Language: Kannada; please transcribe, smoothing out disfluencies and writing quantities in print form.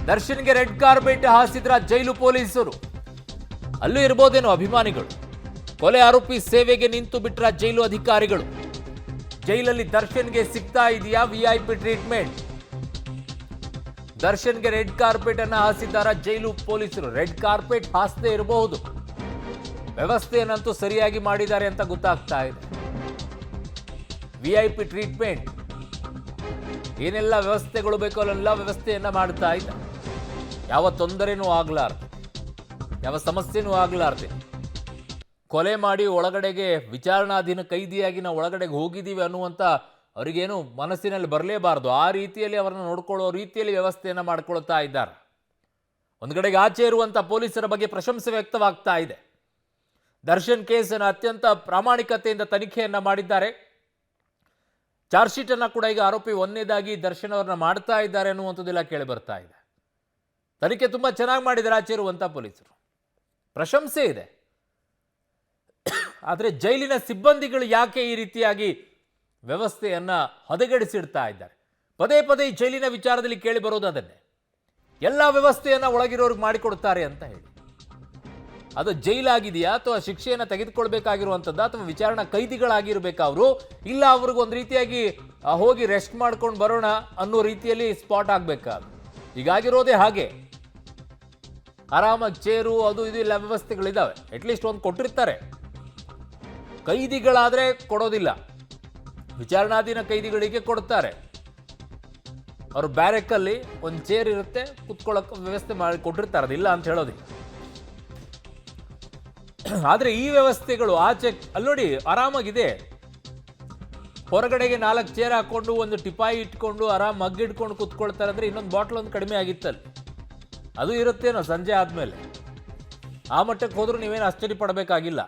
ದರ್ಶನ್ಗೆ ರೆಡ್ ಕಾರ್ಪೆಟ್ ಹಾಸಿದ್ರ ಜೈಲು ಪೊಲೀಸರು. ಅಲ್ಲೂ ಇರ್ಬೋದೇನೋ ಅಭಿಮಾನಿಗಳು. ಕೊಲೆ ಆರೋಪಿ ಸೇವೆಗೆ ನಿಂತು ಬಿಟ್ರ ಜೈಲು ಅಧಿಕಾರಿಗಳು. ಜೈಲಲ್ಲಿ ದರ್ಶನ್ಗೆ ಸಿಗ್ತಾ ಇದೆಯಾ ವಿಐಪಿ ಟ್ರೀಟ್ಮೆಂಟ್? ದರ್ಶನ್ಗೆ ರೆಡ್ ಕಾರ್ಪೆಟ್ ಅನ್ನ ಹಾಸಿದ್ದಾರ ಜೈಲು ಪೊಲೀಸರು. ರೆಡ್ ಕಾರ್ಪೆಟ್ ಹಾಸದೇ ಇರಬಹುದು, ವ್ಯವಸ್ಥೆಯನ್ನಂತೂ ಸರಿಯಾಗಿ ಮಾಡಿದ್ದಾರೆ ಅಂತ ಗೊತ್ತಾಗ್ತಾ ಇದೆ. ವಿಐಪಿ ಟ್ರೀಟ್ಮೆಂಟ್ ಏನೆಲ್ಲ ವ್ಯವಸ್ಥೆಗಳು ಬೇಕೋ ಅಲ್ಲೆಲ್ಲ ವ್ಯವಸ್ಥೆಯನ್ನ ಮಾಡ್ತಾ ಇದ್ದ. ಯಾವ ತೊಂದರೆನೂ ಆಗ್ಲಾರ್ದು, ಯಾವ ಸಮಸ್ಯೆನೂ ಆಗ್ಲಾರ್ದೆ ಕೊಲೆ ಮಾಡಿ ಒಳಗಡೆಗೆ ವಿಚಾರಣಾಧೀನ ಕೈದಿಯಾಗಿ ನಾವು ಒಳಗಡೆಗೆ ಹೋಗಿದ್ದೀವಿ ಅನ್ನುವಂಥ ಅವರಿಗೇನು ಮನಸ್ಸಿನಲ್ಲಿ ಬರಲೇಬಾರ್ದು. ಆ ರೀತಿಯಲ್ಲಿ ಅವರನ್ನು ನೋಡ್ಕೊಳ್ಳೋ ರೀತಿಯಲ್ಲಿ ವ್ಯವಸ್ಥೆಯನ್ನು ಮಾಡ್ಕೊಳ್ತಾ ಇದ್ದಾರೆ. ಒಂದು ಕಡೆಗೆ ಆಚೆ ಇರುವಂಥ ಪೊಲೀಸರ ಬಗ್ಗೆ ಪ್ರಶಂಸೆ ವ್ಯಕ್ತವಾಗ್ತಾ ಇದೆ. ದರ್ಶನ್ ಕೇಸನ್ನು ಅತ್ಯಂತ ಪ್ರಾಮಾಣಿಕತೆಯಿಂದ ತನಿಖೆಯನ್ನು ಮಾಡಿದ್ದಾರೆ. ಚಾರ್ಜ್ ಶೀಟ್ ಅನ್ನ ಕೂಡ ಈಗ ಆರೋಪಿ ಒಂದನೇದಾಗಿ ದರ್ಶನ್ ಅವರನ್ನ ಮಾಡ್ತಾ ಇದ್ದಾರೆ ಅನ್ನುವಂಥದ್ದೆಲ್ಲ ಕೇಳಿ ಬರ್ತಾ ಇದೆ. ತನಿಖೆ ತುಂಬಾ ಚೆನ್ನಾಗಿ ಮಾಡಿದ್ದಾರೆ ಆಚೆ ಇರುವಂಥ ಪೊಲೀಸರು, ಪ್ರಶಂಸೆ ಇದೆ. ಆದರೆ ಜೈಲಿನ ಸಿಬ್ಬಂದಿಗಳು ಯಾಕೆ ಈ ರೀತಿಯಾಗಿ ವ್ಯವಸ್ಥೆಯನ್ನ ಹದಗೆಡಿಸಿಡ್ತಾ ಇದ್ದಾರೆ? ಪದೇ ಪದೇ ಈ ಜೈಲಿನ ವಿಚಾರದಲ್ಲಿ ಕೇಳಿ ಬರೋದು ಅದನ್ನೇ. ಎಲ್ಲ ವ್ಯವಸ್ಥೆಯನ್ನ ಒಳಗಿರೋರ್ಗೆ ಮಾಡಿಕೊಡ್ತಾರೆ ಅಂತ ಹೇಳಿ. ಅದು ಜೈಲಾಗಿದೆಯಾ ಅಥವಾ ಶಿಕ್ಷೆಯನ್ನು ತೆಗೆದುಕೊಳ್ಬೇಕಾಗಿರುವಂಥದ್ದು ಅಥವಾ ವಿಚಾರಣಾ ಕೈದಿಗಳಾಗಿರ್ಬೇಕಾ ಅವರು, ಇಲ್ಲ ಅವ್ರಿಗೊಂದು ರೀತಿಯಾಗಿ ಹೋಗಿ ರೆಸ್ಟ್ ಮಾಡ್ಕೊಂಡು ಬರೋಣ ಅನ್ನೋ ರೀತಿಯಲ್ಲಿ ಸ್ಪಾಟ್ ಆಗಬೇಕಾ? ಹೀಗಾಗಿರೋದೇ ಹಾಗೆ. ಆರಾಮಾಗಿ ಚೇರು ಅದು ಇದು ಎಲ್ಲ ವ್ಯವಸ್ಥೆಗಳಿದ್ದಾವೆ, ಅಟ್ಲೀಸ್ಟ್ ಒಂದು ಕೊಟ್ಟಿರ್ತಾರೆ. ಕೈದಿಗಳಾದರೆ ಕೊಡೋದಿಲ್ಲ, ವಿಚಾರಣಾಧೀನ ಕೈದಿಗಳಿಗೆ ಕೊಡ್ತಾರೆ. ಅವರು ಬ್ಯಾರೆಕಲ್ಲಿ ಒಂದು ಚೇರ್ ಇರುತ್ತೆ, ಕುತ್ಕೊಳ್ಳೋಕೆ ವ್ಯವಸ್ಥೆ ಮಾಡಿ ಕೊಟ್ಟಿರ್ತಾರೆ, ಅದಿಲ್ಲ ಅಂತ ಹೇಳೋದಿಲ್ಲ. ಆದರೆ ಈ ವ್ಯವಸ್ಥೆಗಳು ಆಚೆ ಅಲ್ಲಿ ನೋಡಿ ಆರಾಮಾಗಿದೆ. ಹೊರಗಡೆಗೆ 4 ಚೇರ್ ಹಾಕೊಂಡು ಒಂದು ಟಿಪಾಯಿ ಇಟ್ಕೊಂಡು ಆರಾಮ್ ಮಗ್ಗಿಡ್ಕೊಂಡು ಕುತ್ಕೊಳ್ತಾರೆ ಅಂದರೆ ಇನ್ನೊಂದು ಬಾಟ್ಲ್ ಒಂದು ಕಡಿಮೆ ಆಗಿತ್ತಲ್ಲಿ. ಅದು ಇರುತ್ತೇನೋ ಸಂಜೆ ಆದಮೇಲೆ. ಆ ಮಟ್ಟಕ್ಕೆ ಹೋದ್ರೂ ನೀವೇನು ಆಶ್ಚರ್ಯ ಪಡಬೇಕಾಗಿಲ್ಲ.